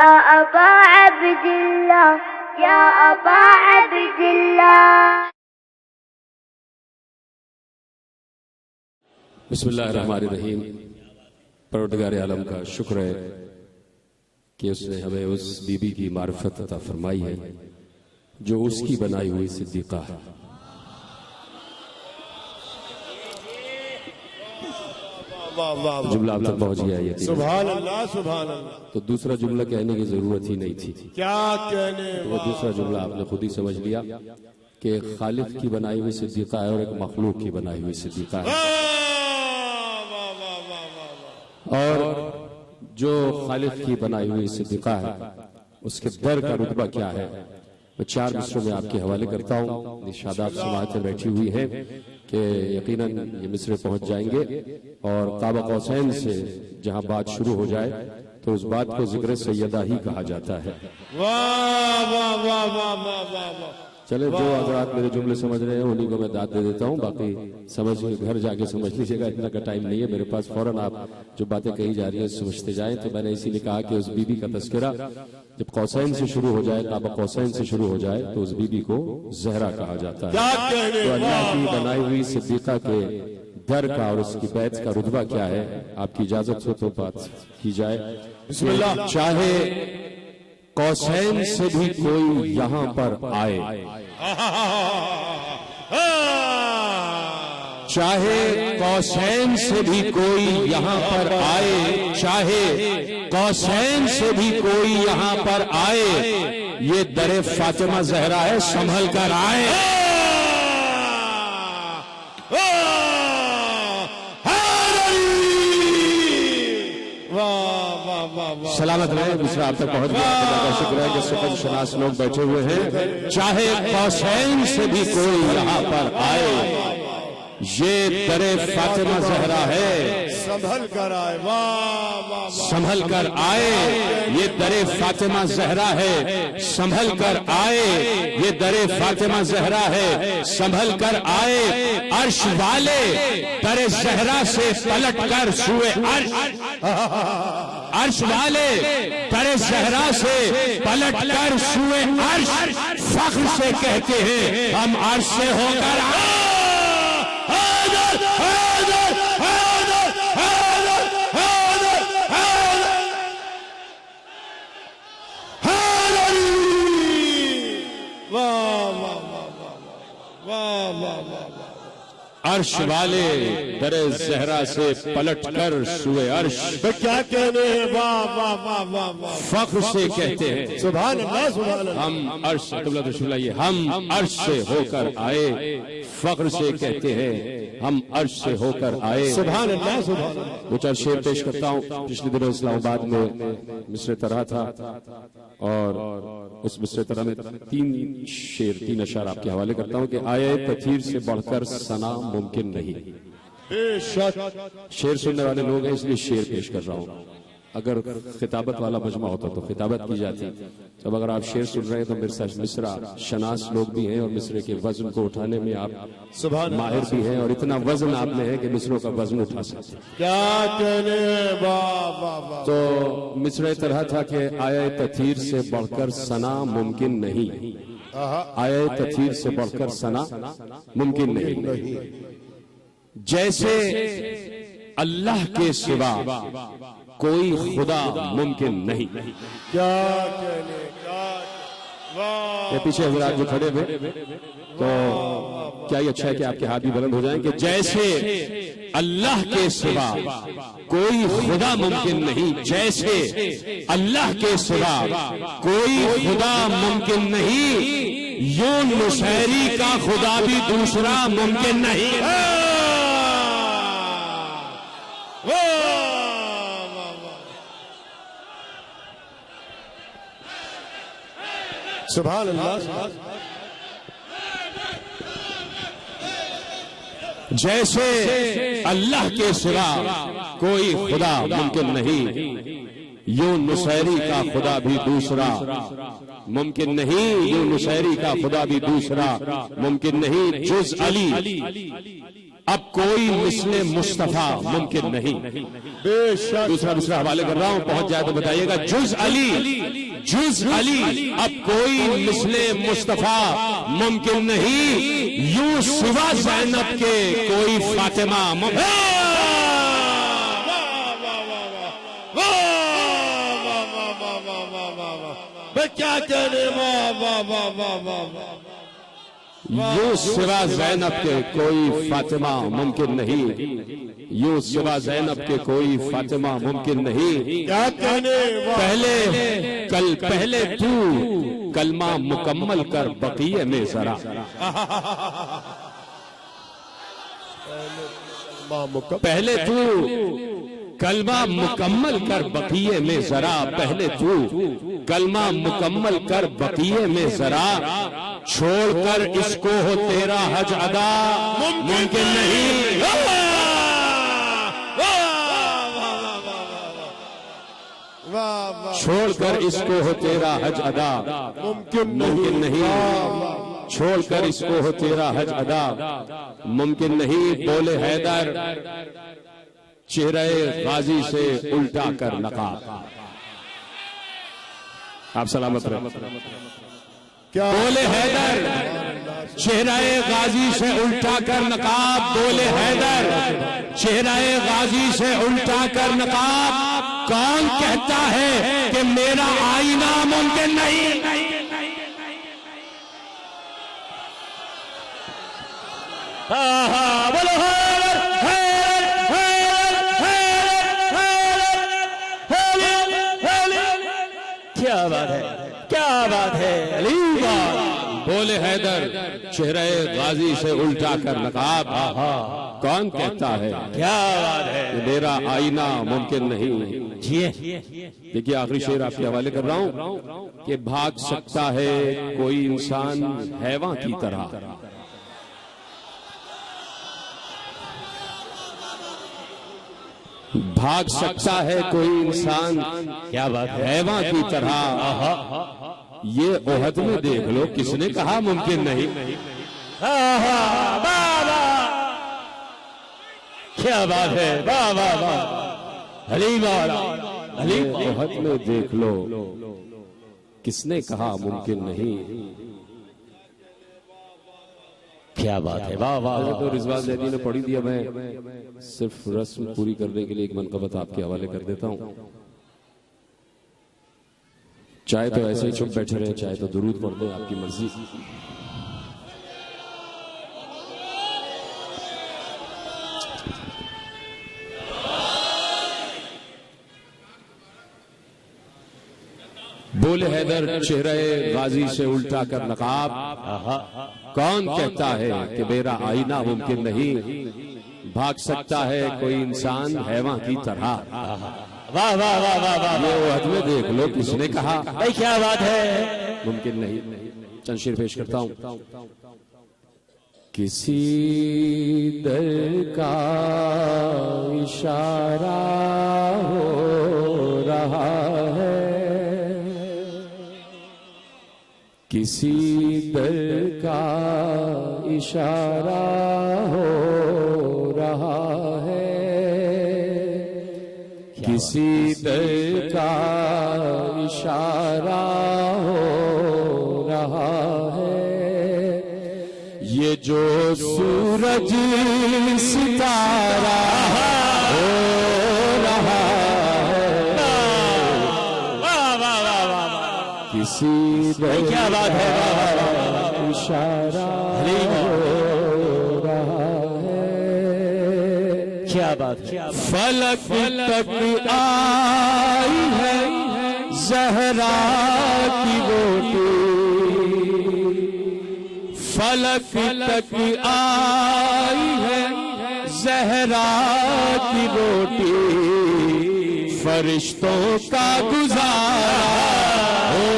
या अबा अब्दिल्लाह, या अबा अब्दिल्लाह। बिस्मिल्लाहिर्रहमानिर्रहीम। परवरदिगार आलम का शुक्र है कि उसने हमें उस बीबी की मारिफत अता फरमाई है जो उसकी बनाई हुई सिद्दीक़ा है। जुमला आप तक पहुंच गया है। सुभान अल्लाह, सुभान अल्लाह। तो दूसरा जुमला कहने की जरूरत ही नहीं थी। क्या कहने, तो वो दूसरा जुमला आपने खुद ही समझ लिया कि एक खालिक की बनाई हुई सिद्दीक़ा है और एक मखलूक की बनाई हुई सिद्दीक़ा है। और जो खालिक की बनाई हुई सिद्दीक़ा है उसके दर का रुतबा क्या है, मैं 4 मिसरों में आपके हवाले करता हूँ। निशादात समाअतें बैठी हुई हैं कि यकीनन ये मिसरे पहुंच जाएंगे और काबा कौसैन से जहां बात शुरू हो जाए तो उस बात को जिक्र सैयदा ही कहा जाता है। वाह वाह वाह वाह वाह वाह। चले, जो हज़रात मेरे जुमले समझ रहे हैं उन्हीं को मैं दाद दे देता हूँ, बाकी समझ के घर जाके समझ लीजिएगा, इतना का टाइम नहीं है मेरे पास। फौरन आप जो बातें कही जा रही है समझते जाएं। तो मैंने इसीलिए कहा कि उस बीबी का तस्करा जब कौसैन से शुरू हो जाए, काबा कौसैन से शुरू हो जाए, तो उस बीबी को ज़हरा कहा जाता है। तो अल्लाह की बनाई हुई सिद्दीक़ा के दर का और उसकी बैत का रुतबा क्या है, आपकी इजाजत हो तो बात की जाए। बिस्मिल्लाह। चाहे कौसैन से भी कोई यहाँ पर आए, चाहे कौसैन से भी कोई यहाँ पर आए, चाहे कौसैन से भी कोई यहाँ पर आए, ये दरे फातिमा ज़हरा है, संभल कर आए। सलामत रहे, दूसरा आप तक पहुंच गया। तो शुक्र है कि सुखद शनास लोग बैठे हुए हैं। चाहे कौसैन से भी कोई यहाँ पर आए, ये दरे फातिमा ज़हरा है, संभल कर आए। वाह वाह, संभल कर आए, ये दरे फातिमा ज़हरा है, संभल कर आए, ये दरे फातिमा ज़हरा है, संभल कर आए। अर्श वाले दरे ज़हरा से पलट कर छुए अर्श, अर्श वाले दरे ज़हरा से पलट कर छुए अर्श, फख्र से कहते हैं हम अर्श से होकर आए। अर्श वाले दरे ज़हरा से पलट कर सुए अर्श, क्या कहने हैं। वाह वाह वाह वाह वाह। फख्र से कहते हैं सुभान अल्लाह, सुभान अल्लाह। हम अर्श से, हम अर्श से होकर आए, फख्र से कहते हैं हम अर्श से होकर आए। सुभान अल्लाह, सुभान अल्लाह। दो 4 शेर पेश करता हूँ। पिछले दिनों इस्लामाबाद में मिसरे तरह था और उस मिसरे तरह में 3 अशार आपके हवाले करता हूँ कि आए तथीर से बढ़कर सना मुमकिन नहीं। शेर सुनने वाले लोग हैं इसलिए शेर पेश कर रहा हूँ। अगर खिताबत वाला मजमा होता तो खिताबत की जाती। अब अगर आप शेर सुन रहे हैं तो मेरे साथ मिसरा शनास लोग भी हैं और मिसरे के वजन को उठाने में आप माहिर भी हैं और इतना वजन आप में है कि मिसरों का वजन उठा सकते हैं। क्या कहने। वाह वाह वाह। तो मिसरे तरह था कि आए तथीर से बढ़कर सना मुमकिन नहीं, आए तथीर से बढ़कर सना मुमकिन नहीं। जैसे अल्लाह के सिवा कोई खुदा मुमकिन नहीं। क्या कहने। ये पीछे हज़रात जो खड़े हुए तो क्या ही अच्छा है कि आपके हाथ भी बुलंद हो जाएं कि जैसे अल्लाह के सिवा कोई खुदा मुमकिन नहीं, जैसे अल्लाह के सिवा कोई खुदा मुमकिन नहीं, यूं मुशैरी का खुदा भी दूसरा मुमकिन नहीं। सुभान अल्लाह। जैसे अल्लाह के सिवा कोई खुदा मुमकिन नहीं, यूं नुसैरी का खुदा भी दूसरा मुमकिन नहीं, यूं नुसैरी का खुदा भी दूसरा मुमकिन नहीं। जुज अली अब कोई मिसले मुस्तफा मुमकिन नहीं। बेशक दूसरा दूसरा हवाले कर रहा हूं, पहुंच जाए तो बताइएगा। जुज अली अब कोई मिसले मुस्तफा मुमकिन नहीं, यूं सिवा ज़ैनब के कोई फातिमा क्या कहने, वाह वाह वाह वाह वाह वाह, यूं सिवा ज़ैनब के कोई फातिमा मुमकिन नहीं, यूं सिवा ज़ैनब के कोई फातिमा मुमकिन नहीं। क्या कहने, पहले तू कलमा मुकम्मल कर बक़िये में जरा, पहले तू कलमा मुकम्मल कर बक़िये में जरा, पहले तू कलमा मुकम्मल कर बक़िये में जरा, छोड़कर इसको हो तेरा हज अदा मुमकिन नहीं। छोड़कर इसको हो तेरा हज अदा मुमकिन नहीं, छोड़कर इसको हो तेरा हज अदा मुमकिन नहीं। बोले हैदर चेहरे गाजी से उल्टा कर नकाब, आप सलामत रहे। बोले हैदर चेहरे गाजी से उल्टा कर नकाब, बोले हैदर चेहरे गाजी से उल्टा कर नकाब, कौन कहता है कि मेरा आईना मुमकिन नहीं। बोलो क्या बात है, क्या बात है अली। बोले हैदर चेहरे गाजी से उल्टा कर नकाब, कौन कहता है क्या बात है कि मेरा आईना मुमकिन नहीं। देखिए आखिरी शेर आपके हवाले कर रहा हूं कि भाग सकता है कोई इंसान हैवान की तरह, भाग सकता है कोई इंसान, क्या बात है, हैवान की तरह। ये ओहद में देख लो, किसने कहा मुमकिन नहीं। क्या बात है, वाह वाह वाह अली वाला अली। ओहद में देख लो, किसने कहा मुमकिन नहीं। क्या बात है, वाह वाह। तो रिजवान ज़ैदी ने पढ़ी दिया, मैं सिर्फ रस्म पूरी करने के लिए एक मनकबत आपके हवाले कर देता हूं। चाहे तो ऐसे ही चुप बैठे रहे, चाहे तो दुरूद पढ़ दे, आपकी मर्जी। बोले हैदर चेहरे गाजी से उल्टा कर नकाब, कौन कहता है कि मेरा आईना मुमकिन नहीं। भाग सकता है कोई इंसान हैवान की तरह। वाह वाह वाह वाह वाह। ये ओहद में देख लो, किसने कहा भाई क्या बात है, मुमकिन नहीं। चंद शेर पेश करता हूं। किसी दर का इशारा हो रहा है, किसी दर का इशारा हो रहा है, किसी दर का इशारा हो रहा है। ये जो सूरज सितारा हो रहा है, किसी दर क्या बात है, इशारा हो रहा है। क्या बात है। फलक तक आई है ज़हरा की रोटी, फलक तक आई है ज़हरा की रोटी, फरिश्तों का गुजारा हो।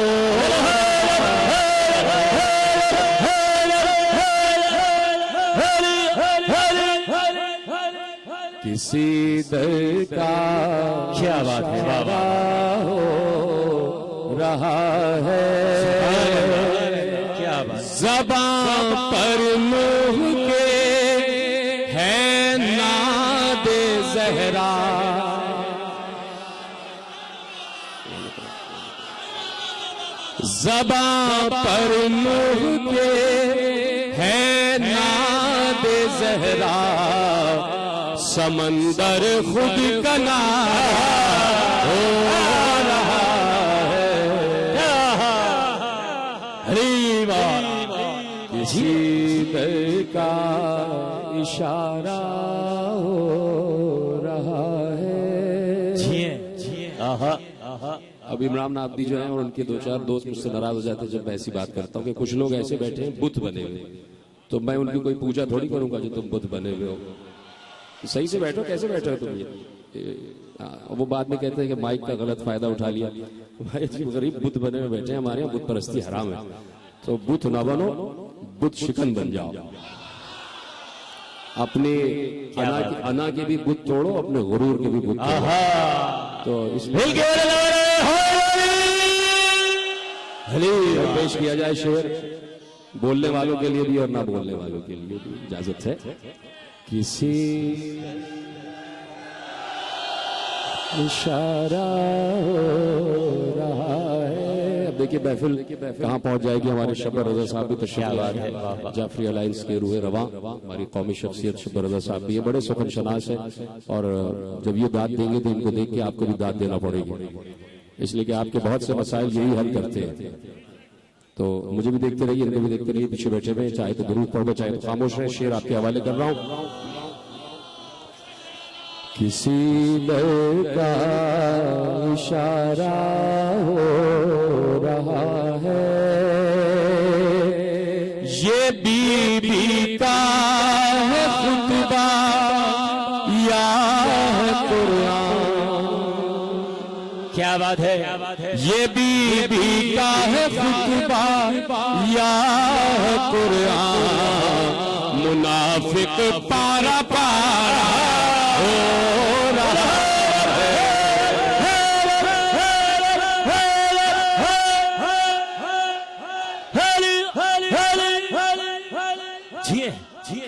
किसी दर का क्या बात है, बाबा हो रहा है। क्या बात। ज़बां पर मुँह के है जहरा ज़बां पर नूह के है नाद ज़हरा समंदर खुद किनारा हो रहा है किसी दर का इशारा हो रहा है। अब इमरान नाबदी जो है और उनके दो चार दोस्त मुझसे नाराज हो जाते हैं जब मैं ऐसी बात करता हूँ कि कुछ लोग ऐसे बैठे हैं बुत बने हुए, तो मैं उनकी कोई पूजा थोड़ी करूंगा जो तुम बुत बने हुए हो। सही से बैठो, कैसे बैठे हो तुम ये? वो बाद में कहते हैं कि माइक का गलत फायदा उठा लिया। भाई गरीब बुत बने हुए बैठे हैं, हमारे यहाँ बुत परस्ती हराम है, तो बुत ना बनो, बुत शिकन बन जाओ। अपने अना के भी बुत तोड़ो, अपने गुरूर के भी बुत तोड़ो। तो इसलिए पेश किया जाए शेर बोलने वालों के लिए भी और ना बोलने वालों के लिए भी इजाजत है। किसी इशारा हो रहा है। अब देखिए महफिल कहाँ पहुंच जाएगी। हमारे शब्बर रजा साहब भी तशरीफ लाए हैं, जाफरी अलायंस के रूहे रवा, हमारी कौमी शख्सियत शब्बर रजा साहब भी, ये बड़े सुखन शनास है और जब ये दाद देंगे तो इनको देख के आपको भी दाद देना पड़ेगी, इसलिए कि आपके बहुत से मसाइल यही हल करते हैं। तो मुझे भी देखते रहिए, इनको भी देखते रहिए, पीछे बैठे हुए, चाहे तो दुरूद पढ़ो चाहे तो खामोश रहे। शेर आपके हवाले कर रहा हूं। किसी दर का इशारा हो रहा है, ये बीबी का है खुतबा या कुरान। क्या बात है, ये बीबी का है खुतबा या कुरान, मुनाफिक पारा पारा हो रहा है।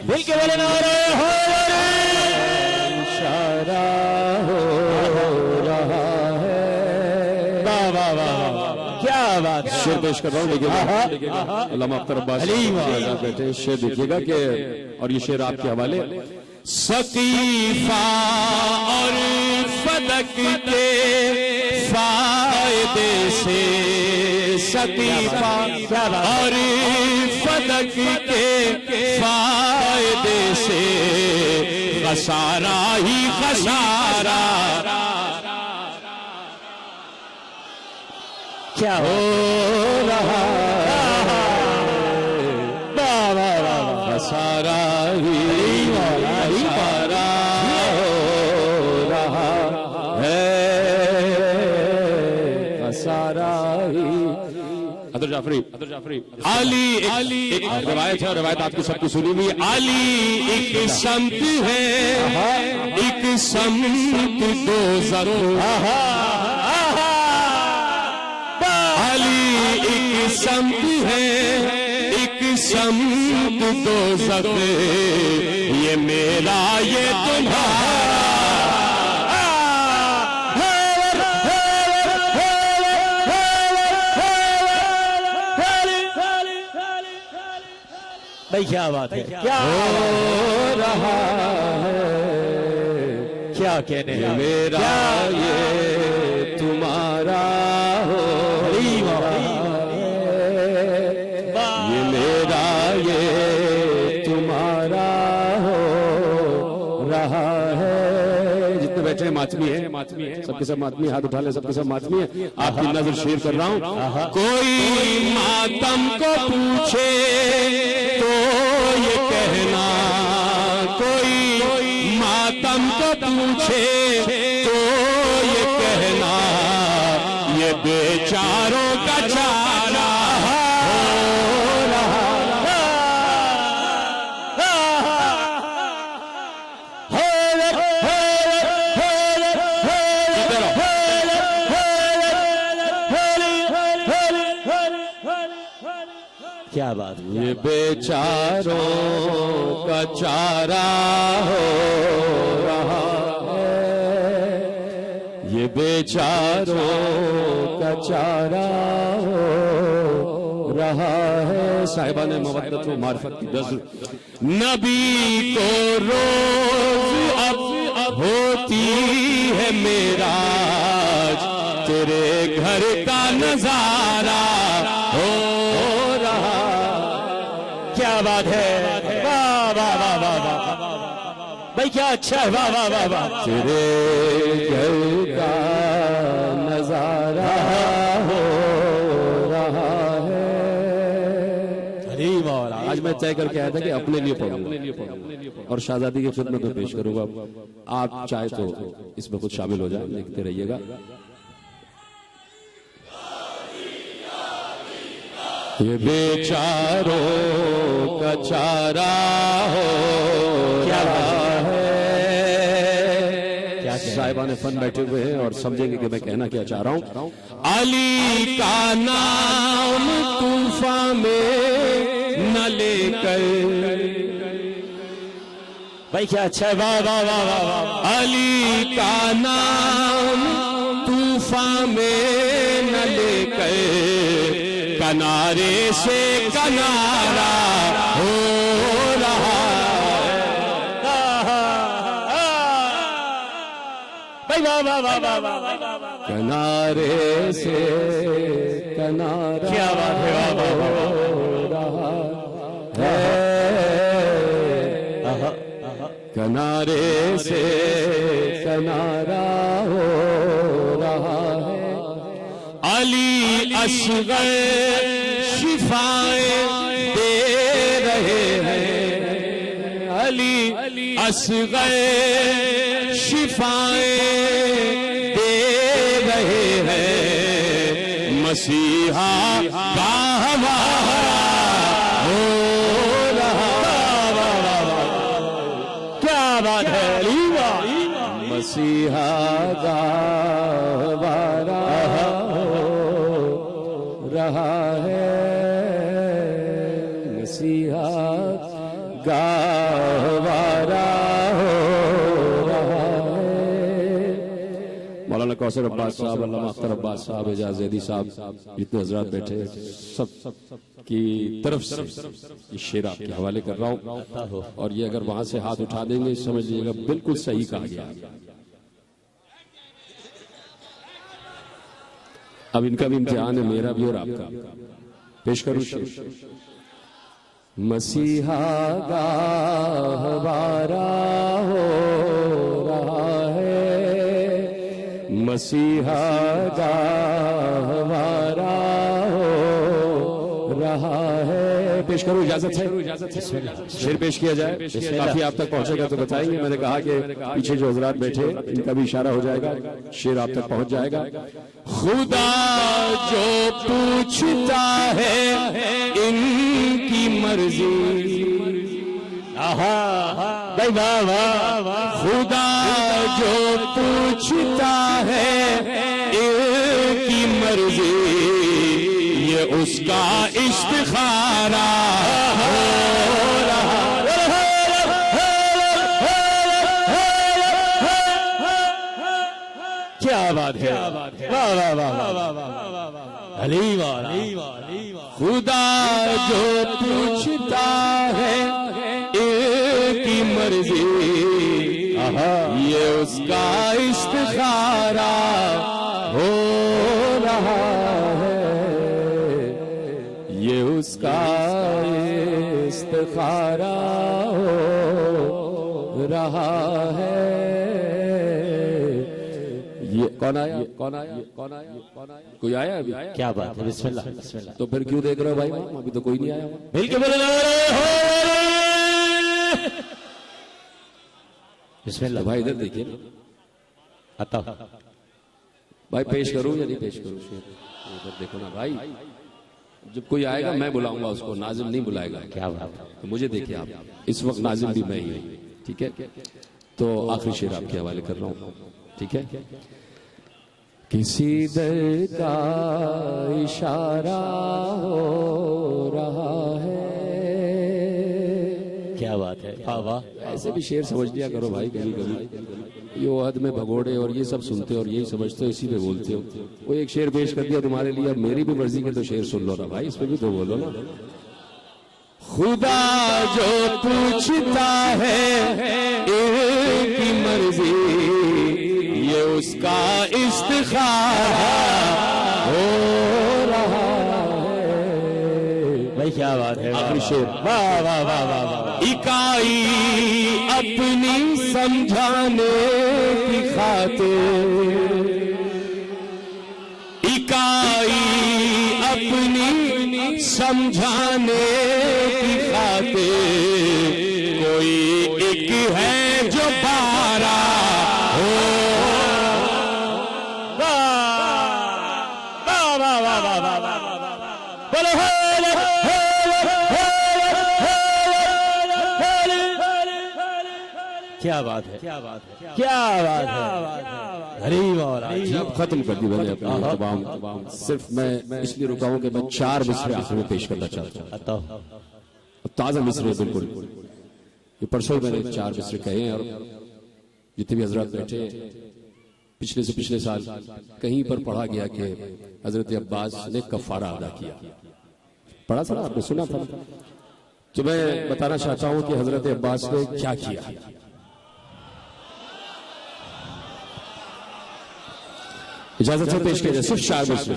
दिल के वाले नारे हो इशारा हो रहा है। वाह वाह वाह, क्या बात। शेर पेश कर रहा हूँ, लेकिन अल्लामा अख्तर अब्बास बैठे, शेर देखिएगा कि, और ये शेर आपके हवाले। सकीफा और फलक के फायदे से, सकीफा और फलक के फायदे से खसारा ही खसारा क्या हो रहा है। खसारा ही खसारा हो रहा है, खसारा ही। अदर जाफरी अली एक रवायत है, रवायत आपकी सबकी सुनी हुई। अली एक संत है, एक संत दो जरो। अली एक संत है, एक संत दो जखे, ये मेरा ये तुम्हारा। भाई क्या बात है, क्या हो रहा है, क्या कहने ये मेरा ये तुम्हारा हो रहा है, ये मेरा ये तुम्हारा हो रहा है। जितने बैठे हैं मातमी है, सबके सब मातमी, हाथ उठा ले, सबके सब मातमी है। आपकी नजर शेर कर रहा हूं। कोई मातम को पूछे तो ये कहना, कोई मातम को पूछे तो ये कहना, ये बेचारों का चारा हो रहा क्या बात। ये बेचारों का चारा हो रहा है, बेचारों का चारा हो रहा है। साहिबान मवद्दत व मारिफत की गज़ल। नबी को रोज अब होती है मेराज, तेरे घर का नजारा हो रहा। क्या बात है, वाह वाह वाह वाह वाह भाई, क्या अच्छा है, वाह वाह वाह वाह। तेरे घर का नजारा हो रहा है। अरे मौला, आज मैं तय करके आया था कि अपने लिए पढ़ूंगा और शाहजादी की खिदमत में पेश करूंगा। आप चाहे तो इसमें कुछ शामिल हो जाए, लिखते रहिएगा। ये बेचारों का चारा हो रहा है। साहिबान फन बैठे हुए हैं और समझेंगे कि मैं कहना क्या चाह रहा हूं। अली का नाम तूफा में न लेकर, भाई क्या अच्छा है, वाह वाह वाह वाह वाह। अली का नाम तूफा में न लेकर, किनारे से किनारा हो रहा है। भाई वाह वाह वाह वाह वाह। किनारे से किनारा, क्या बात है, वाह वाह वाह हो रहा है। किनारे से किनारा हो रहा है। अली असगर शिफाएं दे रहे हैं। अली असगर शिफाएं दे रहे हैं। मसीहा का हमारा हो रहा। क्या बात है, अली वाह। मसीहा का हमारा रहा है। मसीहा गावारा हो रहा है। मौलाना कौसर अब्बास साहब, अल्लामा अख्तर अब्बास साहब, एजाज ज़ैदी साहब, जितने हजरात बैठे सब की तरफ से ये शेर आपके हवाले कर रहा हूं। और ये अगर वहां से हाथ उठा देंगे समझ लीजिएगा बिल्कुल सही कहा गया। अब इनका भी इम्तिहान है, मेरा भी और आपका। पेश करूं शेर। मसीहा गाहवारा हो रहा है। मसीहा गाहवारा हो रहा है। पेश करूं, इजाजत है? शेर पेश किया जाए, काफी आप तक पहुंचेगा तो बताएंगे। मैंने कहा कि पीछे जो हजरात बैठे इनका भी इशारा हो जाएगा, शेर आप तक पहुंच जाएगा। खुदा जो पूछता है इनकी मर्जी, भाई वाह वाह वाह। खुदा जो पूछता है इनकी मर्जी, ये उसका इस्तिखारा हो रहा। क्या बात है, वाह वाह वाह वाह। अली वाला, खुदा जो पूछता है इनकी मर्जी, ये उसका इस्तिखारा हो रहा है। ये उसका इस्तिखारा हो रहा है। ये कौन आया? कौन आया? कौन आया? कौन आया? कोई आया अभी? क्या बात है, बिस्मिल्लाह बिस्मिल्लाह। तो फिर क्यों देख रहे हो भाई? अभी तो कोई नहीं आया। मिलके बोले बिस्मिल्लाह। भाई इधर देखिए, आता भाई पेश करूं या नहीं पेश करूं शेर? इधर देखो ना भाई, जब कोई आएगा मैं बुलाऊंगा उसको, नाजिम नहीं बुलाएगा। क्या बात है। तो मुझे देखिए आप, इस वक्त नाजिम भी मैं ही हूं, ठीक है? तो आखिरी शेर आपके हवाले कर रहा हूं, ठीक है? किसी दर का इशारा हो रहा है। क्या बात है, वाह वाह। ऐसे भी शेर समझ लिया करो भाई कभी कभी। ये ओहद में भगोड़े और ये सब सुनते हो और यही समझते हो, इसी पे बोलते हो। वो एक शेर पेश कर दिया तुम्हारे लिए, अब मेरी भी मर्जी के तो शेर सुन लो ना भाई, इसमें भी तो बोलो ना। खुदा जो पूछता है एक ही मर्जी, ये उसका इस्तिखारा हो रहा है। भाई क्या बात है, आखिरी शेर, वाह वाह वाह वाह। इकाई अपनी समझाने की खातिर, इकाई अपनी समझाने की खातिर, कोई एक है जो 12 हो। वाह वाह वाह वाह वाह वाह, बोलो क्या बात है, क्या बात है, क्या बात है। गरीब और अब खत्म कर दी मैंने अपनी तमाम। सिर्फ मैं इसलिए रुका हूं कि मैं 4 मिसरे आखिर में पेश करना चाहता हूं, ताजा मिसरे बिल्कुल। ये परसों मैंने 4 मिसरे कहे हैं और जितने भी हजरत बैठे पिछले से पिछले साल कहीं पर पढ़ा गया कि हजरत अब्बास ने कफारा अदा किया, पढ़ा था ना आपने, सुना था। तो मैं बताना चाहता हूं कि हजरत अब्बास ने क्या किया। इजाजत से पेश किया जाए सिर्फ 4 मिसरे,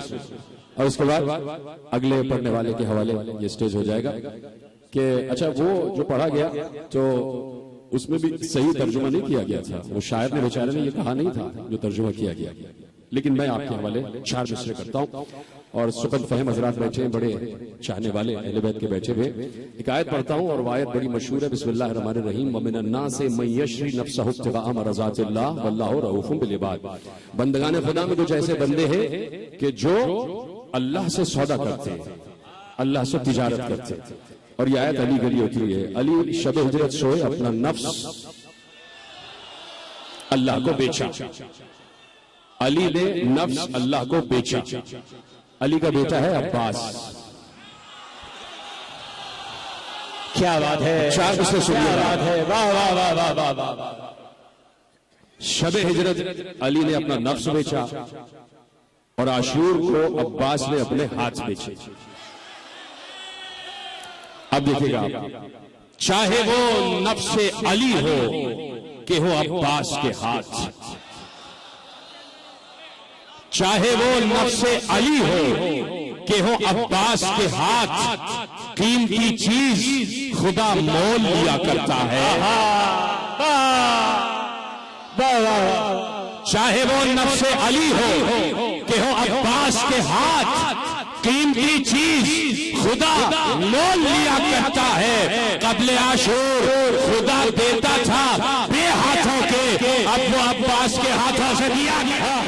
और उसके बाद अगले पढ़ने वाले के हवाले ये स्टेज हो जाएगा कि अच्छा वो जो पढ़ा गया तो उसमें भी सही तर्जुमा नहीं किया गया था, वो शायर ने बेचारे ने ये कहा नहीं था जो तर्जुमा किया गया, लेकिन मैं आपके हवाले 4 मिसरे करता हूं। और सुकन फहम हजरात बैठे हैं, बड़े चाहने वाले अहले बैत के बैठे हुए। एक आयत पढ़ता हूं और आयत बड़ी मशहूर है, बिस्मिल्लाहिर रहमानिर रहीम। व मिनन नास मन यशरी नफ्सहु इब्तिगाअ मरज़ातिल्लाह वल्लाहु रऊफुन बिल इबाद। बंदगान खुदा में कुछ ऐसे बंदे हैं कि जो अल्लाह से सौदा करते हैं, अल्लाह से तिजारत करते हैं। और यह आयत अली गली होती है, अली शब हिजरत सोए अपना नफ्स अल्लाह को बेचा, अली ने नफ्स अल्लाह को बेचा। अली का बेटा है अब्बास। क्या बात है, 4 मिसरे सुनिए, बात है, वाह वाह वाह वाह वाह वाह। शबे हिजरत अली ने अपना नफ्स बेचा और आशूर को अब्बास ने अपने हाथ बेचे। अब देखिएगा आप, चाहे वो नफ्स अली हो कि हो अब्बास के हाथ, चाहे वो नफ्स अली हो कि हो अब्बास के हाथ, कीमती चीज खुदा मोल लिया करता है। चाहे वो नफ्स अली हो कि हो अब्बास के हाथ, कीमती चीज खुदा मोल लिया करता है। कबले आशूर खुदा देता था बे हाथों के, अब वो अब्बास के हाथों से दिया गया।